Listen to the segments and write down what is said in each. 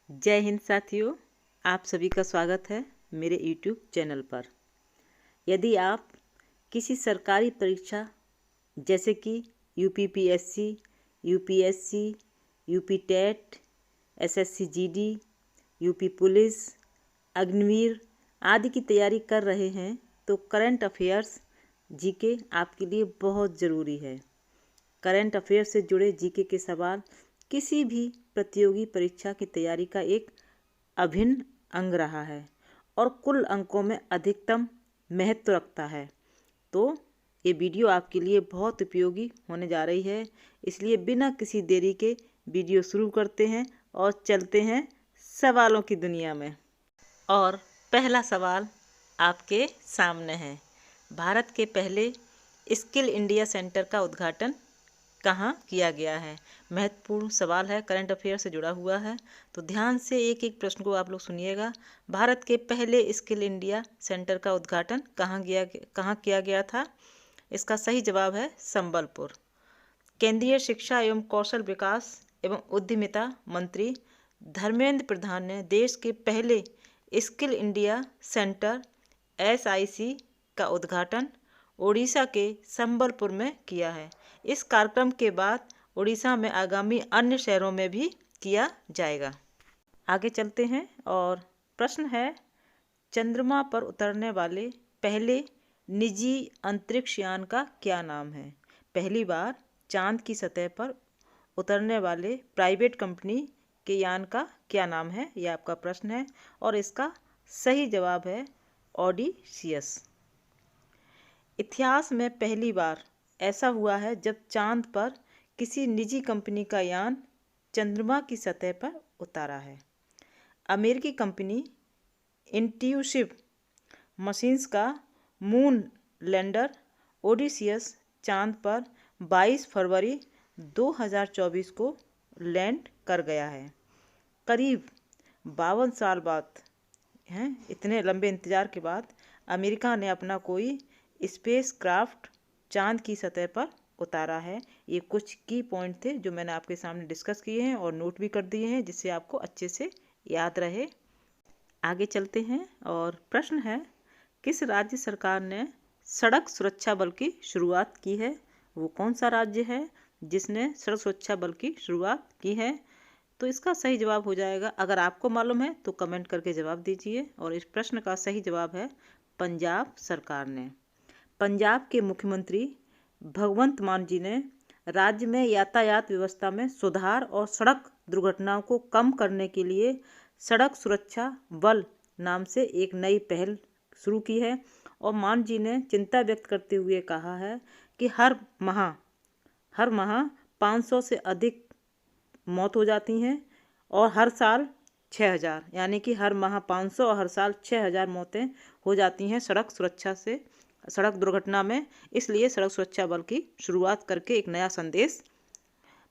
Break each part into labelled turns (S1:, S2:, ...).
S1: जय हिंद साथियों, आप सभी का स्वागत है मेरे YouTube चैनल पर। यदि आप किसी सरकारी परीक्षा जैसे कि UPPSC, UPSC, UP TET, SSC GD, UP police, Agniveer आदि की तैयारी कर रहे हैं तो करंट अफेयर्स जीके आपके लिए बहुत ज़रूरी है। करंट अफेयर से जुड़े जीके के सवाल किसी भी प्रतियोगी परीक्षा की तैयारी का एक अभिन्न अंग रहा है और कुल अंकों में अधिकतम महत्व रखता है। तो ये वीडियो आपके लिए बहुत उपयोगी होने जा रही है, इसलिए बिना किसी देरी के वीडियो शुरू करते हैं और चलते हैं सवालों की दुनिया में। और पहला सवाल आपके सामने है, भारत के पहले स्किल इंडिया सेंटर का उद्घाटन कहाँ किया गया है। महत्वपूर्ण सवाल है, करंट अफेयर से जुड़ा हुआ है, तो ध्यान से एक एक प्रश्न को आप लोग सुनिएगा। भारत के पहले स्किल इंडिया सेंटर का उद्घाटन कहाँ किया गया था। इसका सही जवाब है संबलपुर। केंद्रीय शिक्षा एवं कौशल विकास एवं उद्यमिता मंत्री धर्मेंद्र प्रधान ने देश के पहले स्किल इंडिया सेंटर SIC का उद्घाटन ओडिशा के संबलपुर में किया है। इस कार्यक्रम के बाद ओडिशा में आगामी अन्य शहरों में भी किया जाएगा। आगे चलते हैं और प्रश्न है, चंद्रमा पर उतरने वाले पहले निजी अंतरिक्ष यान का क्या नाम है। पहली बार चांद की सतह पर उतरने वाले प्राइवेट कंपनी के यान का क्या नाम है, यह आपका प्रश्न है और इसका सही जवाब है ओडिसियस। इतिहास में पहली बार ऐसा हुआ है जब चांद पर किसी निजी कंपनी का यान चंद्रमा की सतह पर उतारा है। अमेरिकी कंपनी इंट्यूसिव मशीन्स का मून लैंडर ओडिसियस चांद पर 22 फरवरी 2024 को लैंड कर गया है। करीब 52 साल बाद इतने लंबे इंतजार के बाद अमेरिका ने अपना कोई स्पेस क्राफ्ट चांद की सतह पर उतारा है। ये कुछ की पॉइंट थे जो मैंने आपके सामने डिस्कस किए हैं और नोट भी कर दिए हैं, जिससे आपको अच्छे से याद रहे। आगे चलते हैं और प्रश्न है, किस राज्य सरकार ने सड़क सुरक्षा बल की शुरुआत की है। वो कौन सा राज्य है जिसने सड़क सुरक्षा बल की शुरुआत की है। तो इसका सही जवाब हो जाएगा, अगर आपको मालूम है तो कमेंट करके जवाब दीजिए। और इस प्रश्न का सही जवाब है पंजाब सरकार ने। पंजाब के मुख्यमंत्री भगवंत मान जी ने राज्य में यातायात व्यवस्था में सुधार और सड़क दुर्घटनाओं को कम करने के लिए सड़क सुरक्षा बल नाम से एक नई पहल शुरू की है। और मान जी ने चिंता व्यक्त करते हुए कहा है कि हर माह 500 से अधिक मौत हो जाती हैं और हर साल 6000, यानी कि हर माह 500 और हर साल 6000 मौतें हो जाती हैं सड़क दुर्घटना में। इसलिए सड़क सुरक्षा बल की शुरुआत करके एक नया संदेश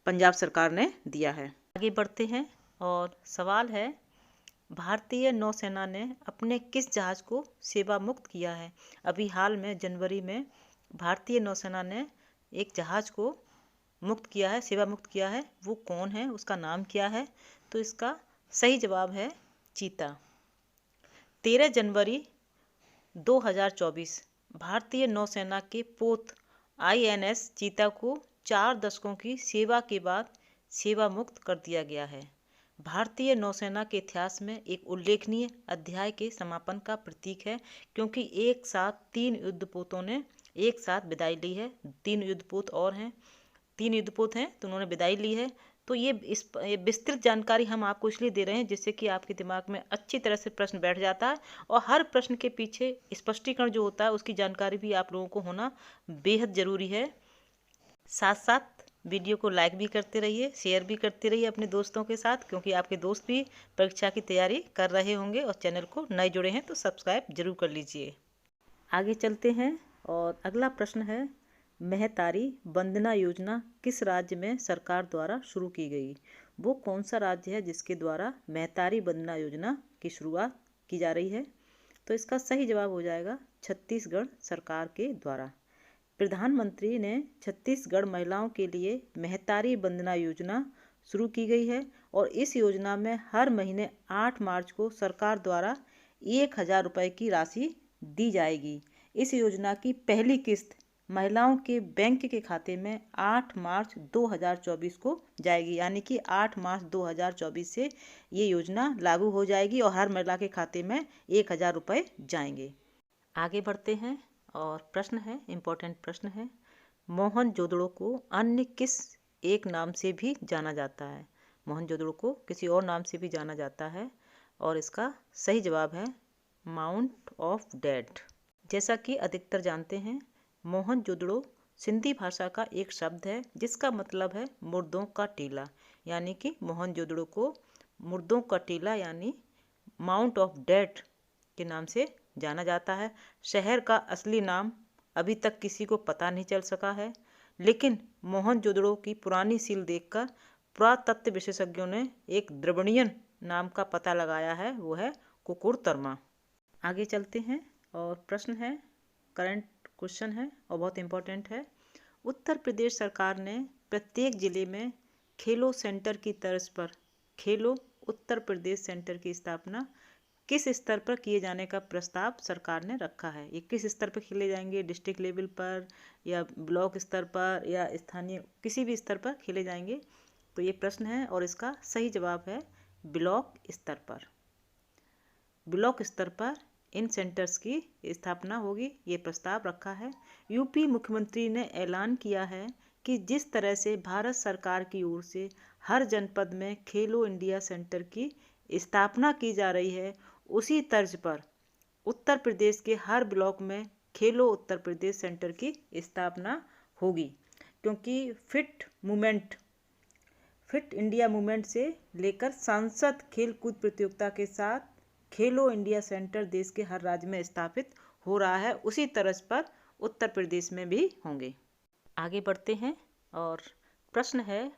S1: पंजाब सरकार ने दिया है। आगे बढ़ते हैं और सवाल है, भारतीय नौसेना ने अपने किस जहाज को सेवा मुक्त किया है। अभी हाल में जनवरी में भारतीय नौसेना ने एक जहाज को सेवा मुक्त किया है। वो कौन है, उसका नाम क्या है। तो इसका सही जवाब है चीता। 13 जनवरी 2024 भारतीय नौसेना के पोत INS चीता को 4 दशकों की सेवा के बाद सेवा मुक्त कर दिया गया है। भारतीय नौसेना के इतिहास में एक उल्लेखनीय अध्याय के समापन का प्रतीक है, क्योंकि एक साथ 3 युद्धपोतों ने एक साथ विदाई ली है। 3 युद्धपोत हैं तो उन्होंने विदाई ली है। तो ये विस्तृत जानकारी हम आपको इसलिए दे रहे हैं जिससे कि आपके दिमाग में अच्छी तरह से प्रश्न बैठ जाता है और हर प्रश्न के पीछे स्पष्टीकरण जो होता है उसकी जानकारी भी आप लोगों को होना बेहद ज़रूरी है। साथ साथ वीडियो को लाइक भी करते रहिए, शेयर भी करते रहिए अपने दोस्तों के साथ, क्योंकि आपके दोस्त भी परीक्षा की तैयारी कर रहे होंगे। और चैनल को नए जुड़े हैं तो सब्सक्राइब जरूर कर लीजिए। आगे चलते हैं और अगला प्रश्न है, महतारी वंदना योजना किस राज्य में सरकार द्वारा शुरू की गई। वो कौन सा राज्य है जिसके द्वारा महतारी वंदना योजना की शुरुआत की जा रही है। तो इसका सही जवाब हो जाएगा छत्तीसगढ़ सरकार के द्वारा। प्रधानमंत्री ने छत्तीसगढ़ महिलाओं के लिए महतारी वंदना योजना शुरू की गई है और इस योजना में हर महीने 8 मार्च को सरकार द्वारा 1,000 रुपये की राशि दी जाएगी। इस योजना की पहली किस्त महिलाओं के बैंक के खाते में 8 मार्च 2024 को जाएगी, यानी कि 8 मार्च 2024 से ये योजना लागू हो जाएगी और हर महिला के खाते में 1,000 रुपये जाएंगे। आगे बढ़ते हैं और प्रश्न है, इम्पोर्टेंट प्रश्न है, मोहनजोदड़ो को अन्य किस एक नाम से भी जाना जाता है? मोहनजोदड़ो को किसी और नाम से भी जाना जाता है और इसका सही जवाब है माउंट ऑफ डेड। जैसा कि अधिकतर जानते हैं, मोहनजोदड़ो सिंधी भाषा का एक शब्द है जिसका मतलब है मुर्दों का टीला, यानी कि मोहनजोदड़ो को मुर्दों का टीला यानी माउंट ऑफ डेड के नाम से जाना जाता है। शहर का असली नाम अभी तक किसी को पता नहीं चल सका है, लेकिन मोहनजोदड़ो की पुरानी सील देखकर पुरातत्व विशेषज्ञों ने एक द्रविड़ियन नाम का पता लगाया है, वो है कुकुरतरमा। आगे चलते हैं और प्रश्न है, करंट क्वेश्चन है और बहुत इम्पोर्टेंट है। उत्तर प्रदेश सरकार ने प्रत्येक जिले में खेलो सेंटर की तर्ज पर खेलो उत्तर प्रदेश सेंटर की स्थापना किस स्तर पर किए जाने का प्रस्ताव सरकार ने रखा है? ये किस स्तर पर खेले जाएंगे? डिस्ट्रिक्ट लेवल पर या ब्लॉक स्तर पर या स्थानीय किसी भी स्तर पर खेले जाएंगे? तो ये प्रश्न है और इसका सही जवाब है ब्लॉक स्तर पर। ब्लॉक स्तर पर इन सेंटर्स की स्थापना होगी, ये प्रस्ताव रखा है। यूपी मुख्यमंत्री ने ऐलान किया है कि जिस तरह से भारत सरकार की ओर से हर जनपद में खेलो इंडिया सेंटर की स्थापना की जा रही है, उसी तर्ज पर उत्तर प्रदेश के हर ब्लॉक में खेलो उत्तर प्रदेश सेंटर की स्थापना होगी, क्योंकि फिट इंडिया मूवमेंट से लेकर सांसद खेल कूद प्रतियोगिता के साथ खेलो इंडिया सेंटर देश के हर राज्य में स्थापित हो रहा है, उसी तरज पर उत्तर प्रदेश में भी होंगे। आगे बढ़ते हैं और प्रश्न है,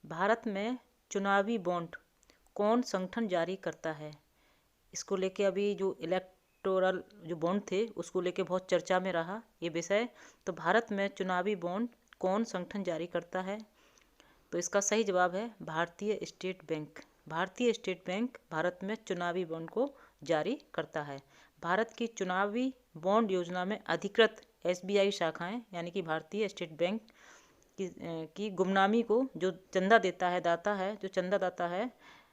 S1: भारत में चुनावी बॉन्ड कौन संगठन जारी करता है? इसको लेके अभी जो इलेक्टोरल जो बॉन्ड थे उसको लेके बहुत चर्चा में रहा ये विषय। तो भारत में चुनावी बॉन्ड कौन संगठन जारी करता है? तो इसका सही जवाब है भारतीय स्टेट बैंक। भारतीय स्टेट बैंक भारत में चुनावी बॉन्ड को जारी करता है। भारत की चुनावी बॉन्ड योजना में अधिकृत SBI शाखाएं यानी कि भारतीय स्टेट बैंक की गुमनामी को जो चंदा देता है जो चंदादाता है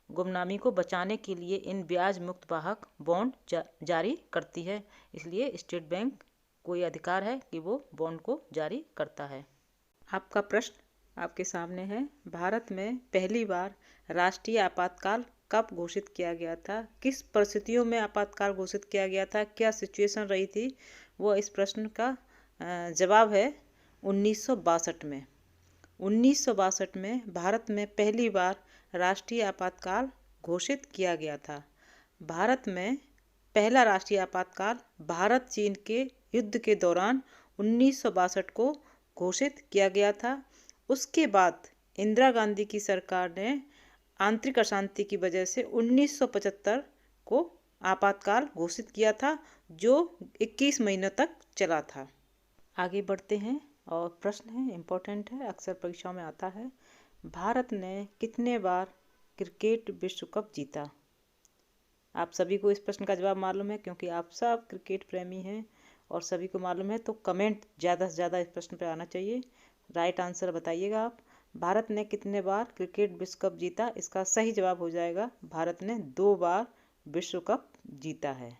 S1: गुमनामी को बचाने के लिए इन ब्याज मुक्त वाहक बॉन्ड जारी करती है। इसलिए स्टेट बैंक को ये अधिकार है कि वो बॉन्ड को जारी करता है। आपका प्रश्न आपके सामने है, भारत में पहली बार राष्ट्रीय आपातकाल कब घोषित किया गया था? किस परिस्थितियों में आपातकाल घोषित किया गया था? क्या सिचुएशन रही थी? वो इस प्रश्न का जवाब है 1962 में। 1962 में भारत में पहली बार राष्ट्रीय आपातकाल घोषित किया गया था। भारत में पहला राष्ट्रीय आपातकाल भारत चीन के युद्ध के दौरान 1962 को घोषित किया गया था। उसके बाद इंदिरा गांधी की सरकार ने आंतरिक अशांति की वजह से 1975 को आपातकाल घोषित किया था, जो 21 महीनों तक चला था। आगे बढ़ते हैं और प्रश्न है, इम्पोर्टेंट है, अक्सर परीक्षाओं में आता है। भारत ने कितने बार क्रिकेट विश्व कप जीता? आप सभी को इस प्रश्न का जवाब मालूम है क्योंकि आप सब क्रिकेट प्रेमी हैं और सभी को मालूम है, तो कमेंट ज़्यादा से ज़्यादा इस प्रश्न पर आना चाहिए। राइट आंसर बताइएगा आप। भारत ने कितने बार क्रिकेट विश्व कप जीता? इसका सही जवाब हो जाएगा भारत ने 2 बार विश्व कप जीता है।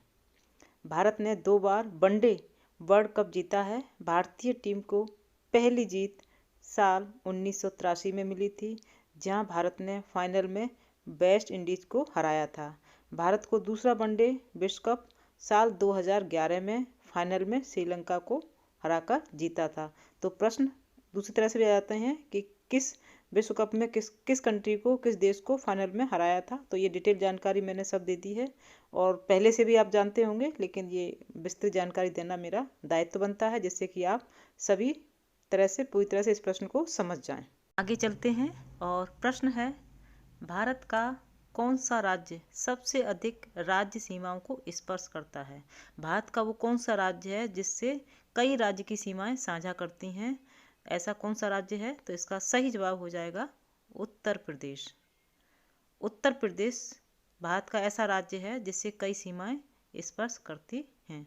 S1: भारत ने 2 बार वनडे वर्ल्ड कप जीता है। भारतीय टीम को पहली जीत साल 1983 में मिली थी, जहां भारत ने फाइनल में वेस्ट इंडीज को हराया था। भारत को दूसरा वनडे विश्व कप साल 2011 में फाइनल में श्रीलंका को हराकर जीता था। तो प्रश्न दूसरी तरह से भी आ जाते हैं कि किस विश्व कप में किस कंट्री को, किस देश को फाइनल में हराया था। तो ये डिटेल जानकारी मैंने सब दे दी है और पहले से भी आप जानते होंगे, लेकिन ये विस्तृत जानकारी देना मेरा दायित्व बनता है, जिससे कि आप सभी तरह से पूरी तरह से इस प्रश्न को समझ जाएं। आगे चलते हैं और प्रश्न है, भारत का कौन सा राज्य सबसे अधिक राज्य सीमाओं को स्पर्श करता है? भारत का वो कौन सा राज्य है जिससे कई राज्य की सीमाएं साझा करती हैं? ऐसा कौन सा राज्य है? तो इसका सही जवाब हो जाएगा उत्तर प्रदेश। उत्तर प्रदेश भारत का ऐसा राज्य है जिससे कई सीमाएं स्पर्श करती हैं।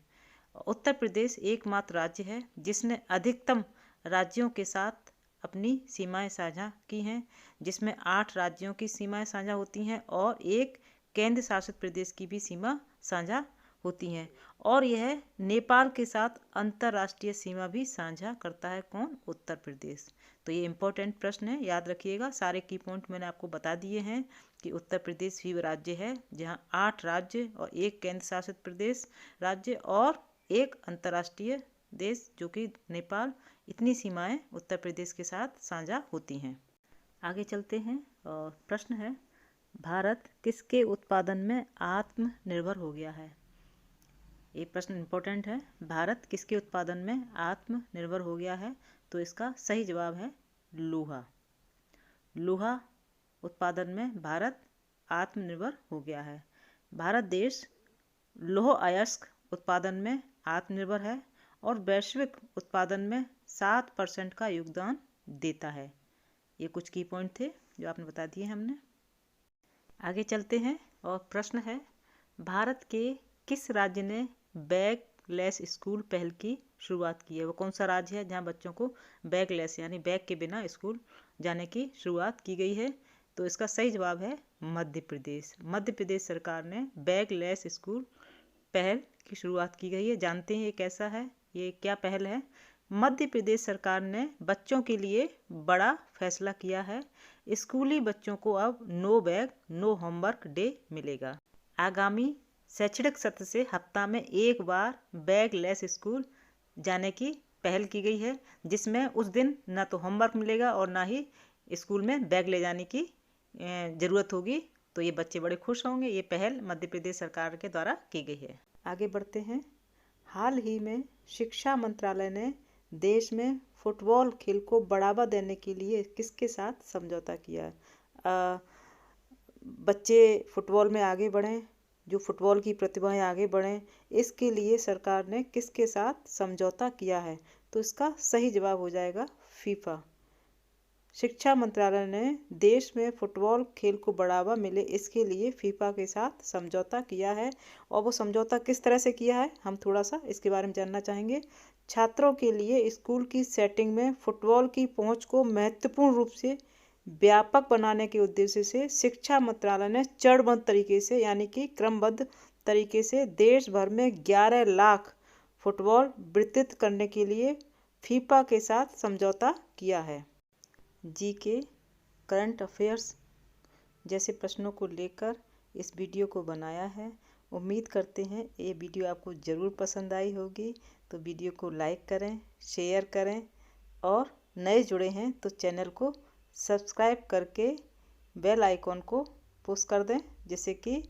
S1: उत्तर प्रदेश एकमात्र राज्य है जिसने अधिकतम राज्यों के साथ अपनी सीमाएं साझा की हैं, जिसमें 8 राज्यों की सीमाएं साझा होती हैं और एक केंद्र शासित प्रदेश की भी सीमा साझा होती हैं। और यह नेपाल के साथ अंतर्राष्ट्रीय सीमा भी साझा करता है। कौन? उत्तर प्रदेश। तो ये इम्पोर्टेंट प्रश्न है, याद रखिएगा। सारे की पॉइंट मैंने आपको बता दिए हैं कि उत्तर प्रदेश ही राज्य है जहाँ 8 राज्य और एक केंद्र शासित प्रदेश राज्य और एक अंतर्राष्ट्रीय देश जो कि नेपाल, इतनी सीमाएं उत्तर प्रदेश के साथ साझा होती हैं। आगे चलते हैं और प्रश्न है, भारत किसके उत्पादन में आत्मनिर्भर हो गया है? ये प्रश्न इम्पोर्टेंट है। भारत किसके उत्पादन में आत्मनिर्भर हो गया है? तो इसका सही जवाब है लोहा। लोहा उत्पादन में भारत आत्मनिर्भर हो गया है। भारत देश लौह अयस्क उत्पादन में आत्मनिर्भर है और वैश्विक उत्पादन में 7% का योगदान देता है। ये कुछ की पॉइंट थे जो आपने बता दिए हमने। आगे चलते हैं और प्रश्न है, भारत के किस राज्य ने बैगलेस स्कूल पहल की शुरुआत की है? वो कौन सा राज्य है जहाँ बच्चों को बैगलेस यानी बैग के बिना स्कूल जाने की शुरुआत की गई है? तो इसका सही जवाब है मध्य प्रदेश। मध्य प्रदेश सरकार ने बैगलेस स्कूल पहल की शुरुआत की गई है। जानते हैं ये कैसा है, ये क्या पहल है? मध्य प्रदेश सरकार ने बच्चों के लिए बड़ा फैसला किया है। स्कूली बच्चों को अब no bag no homework day मिलेगा। आगामी शैक्षणिक सत्र से हफ्ता में एक बार बैगलेस स्कूल जाने की पहल की गई है, जिसमें उस दिन ना तो होमवर्क मिलेगा और ना ही स्कूल में बैग ले जाने की ज़रूरत होगी। तो ये बच्चे बड़े खुश होंगे। ये पहल मध्य प्रदेश सरकार के द्वारा की गई है। आगे बढ़ते हैं। हाल ही में शिक्षा मंत्रालय ने देश में फुटबॉल खेल को बढ़ावा देने के लिए किसके साथ समझौता किया है? बच्चे फुटबॉल में आगे बढ़ें, जो फुटबॉल की प्रतिभाएं आगे बढ़ें, इसके लिए सरकार ने किसके साथ समझौता किया है? तो इसका सही जवाब हो जाएगा फीफा। शिक्षा मंत्रालय ने देश में फुटबॉल खेल को बढ़ावा मिले इसके लिए फीफा के साथ समझौता किया है। और वो समझौता किस तरह से किया है, हम थोड़ा सा इसके बारे में जानना चाहेंगे। छात्रों के लिए स्कूल की सेटिंग में फुटबॉल की पहुंच को महत्वपूर्ण रूप से व्यापक बनाने के उद्देश्य से शिक्षा मंत्रालय ने चरणबद्ध तरीके से यानी कि क्रमबद्ध तरीके से देश भर में 11 लाख फुटबॉल वितरित करने के लिए फीफा के साथ समझौता किया है। जीके, करंट अफेयर्स जैसे प्रश्नों को लेकर इस वीडियो को बनाया है। उम्मीद करते हैं ये वीडियो आपको ज़रूर पसंद आई होगी। तो वीडियो को लाइक करें, शेयर करें और नए जुड़े हैं तो चैनल को सब्सक्राइब करके बेल आइकॉन को पुश कर दें, जिससे कि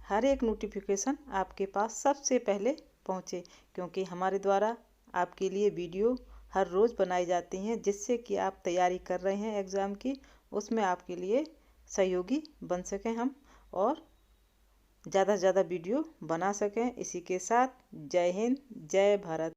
S1: हर एक नोटिफिकेशन आपके पास सबसे पहले पहुंचे। क्योंकि हमारे द्वारा आपके लिए वीडियो हर रोज़ बनाई जाती हैं, जिससे कि आप तैयारी कर रहे हैं एग्ज़ाम की, उसमें आपके लिए सहयोगी बन सकें हम और ज़्यादा से ज़्यादा वीडियो बना सकें। इसी के साथ जय हिंद, जय भारत।